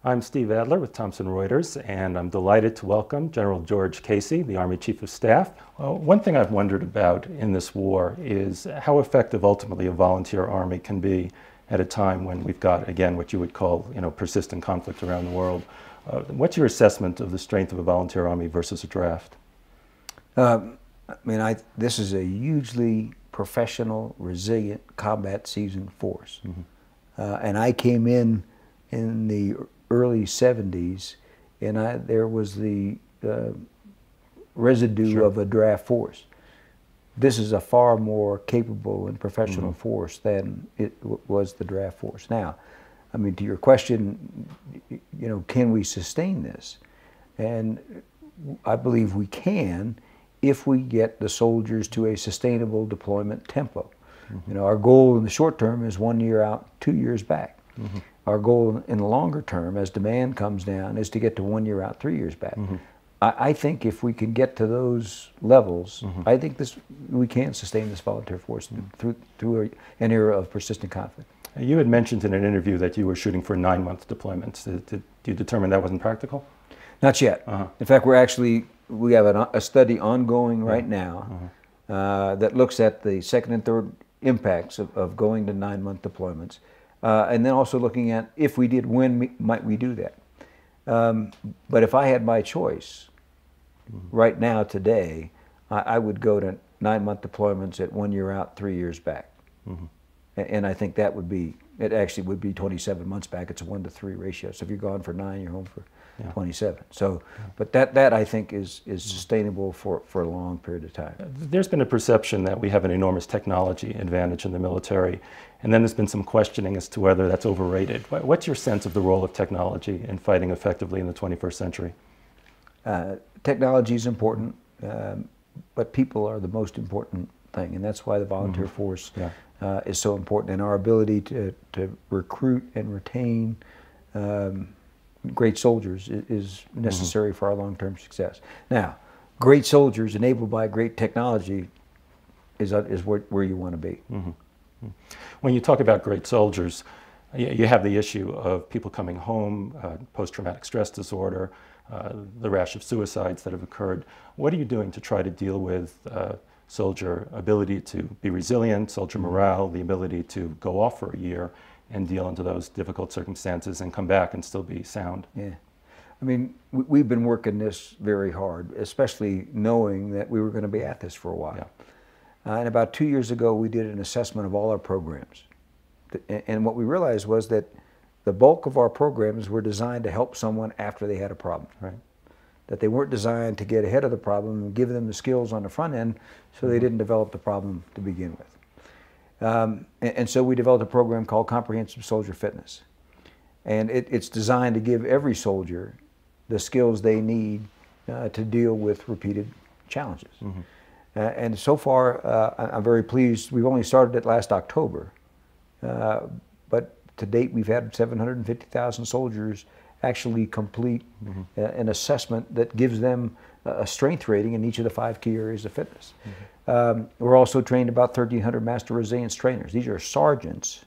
I'm Steve Adler with Thomson Reuters, and I'm delighted to welcome General George Casey, the Army Chief of Staff. One thing I've wondered about in this war is how effective ultimately a volunteer army can be at a time when we've got, again, what you would call, persistent conflict around the world. What's your assessment of the strength of a volunteer army versus a draft? This is a hugely professional, resilient, combat-seasoned force. And I came in the early 70s, and there was the residue of a draft force. This is a far more capable and professional force than it was the draft force. Now, to your question, can we sustain this? And I believe we can if we get the soldiers to a sustainable deployment tempo. Our goal in the short term is 1 year out, 2 years back. Our goal in the longer term, as demand comes down, is to get to 1 year out, 3 years back. I think if we can get to those levels, I think we can sustain this volunteer force through an era of persistent conflict. You had mentioned in an interview that you were shooting for 9-month deployments. Did you determine that wasn't practical? Not yet. In fact, we have a study ongoing right now that looks at the second and third impacts of going to 9-month deployments. And then also looking at, if we did, when might we do that? But if I had my choice right now, today, I would go to 9-month deployments at 1 year out, 3 years back. And I think that it actually would be 27 months back. It's a 1-to-3 ratio. So if you're gone for 9, you're home for 27. So, but that I think is sustainable for a long period of time. There's been a perception that we have an enormous technology advantage in the military, and then there's been some questioning as to whether that's overrated. What's your sense of the role of technology in fighting effectively in the 21st century? Technology is important, but people are the most important thing, and that's why the volunteer force is so important, and our ability to recruit and retain great soldiers is necessary for our long-term success. Now, great soldiers enabled by great technology is where you want to be. When you talk about great soldiers, you have the issue of people coming home, post-traumatic stress disorder, the rash of suicides that have occurred. What are you doing to try to deal with soldier ability to be resilient, soldier morale, the ability to go off for a year and deal into those difficult circumstances and come back and still be sound? Yeah. We've been working this very hard, especially knowing that we were going to be at this for a while. And about 2 years ago, we did an assessment of all our programs. And what we realized was that the bulk of our programs were designed to help someone after they had a problem. That they weren't designed to get ahead of the problem and give them the skills on the front end so they didn't develop the problem to begin with. And so we developed a program called Comprehensive Soldier Fitness. And it's designed to give every soldier the skills they need to deal with repeated challenges. And so far, I'm very pleased. We've only started it last October, but to date we've had 750,000 soldiers actually complete an assessment that gives them a strength rating in each of the 5 key areas of fitness. We're also trained about 1,300 master resilience trainers. These are sergeants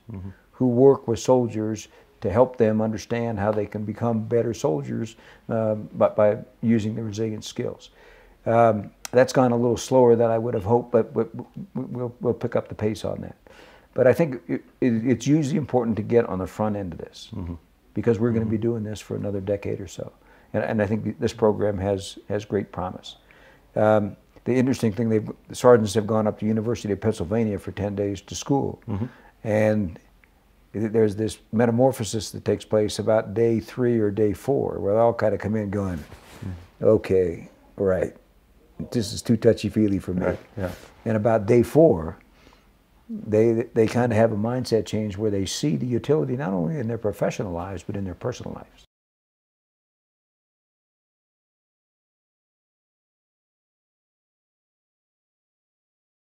who work with soldiers to help them understand how they can become better soldiers by using the resilience skills. That's gone a little slower than I would have hoped, but we'll pick up the pace on that. But I think it's hugely important to get on the front end of this, because we're going to be doing this for another decade or so. And I think this program has great promise. The interesting thing, the sergeants have gone up to the University of Pennsylvania for 10 days to school. And there's this metamorphosis that takes place about day 3 or day 4, where they all kind of come in going, okay, right, this is too touchy-feely for me. And about day 4, they kind of have a mindset change where they see the utility not only in their professional lives, but in their personal lives.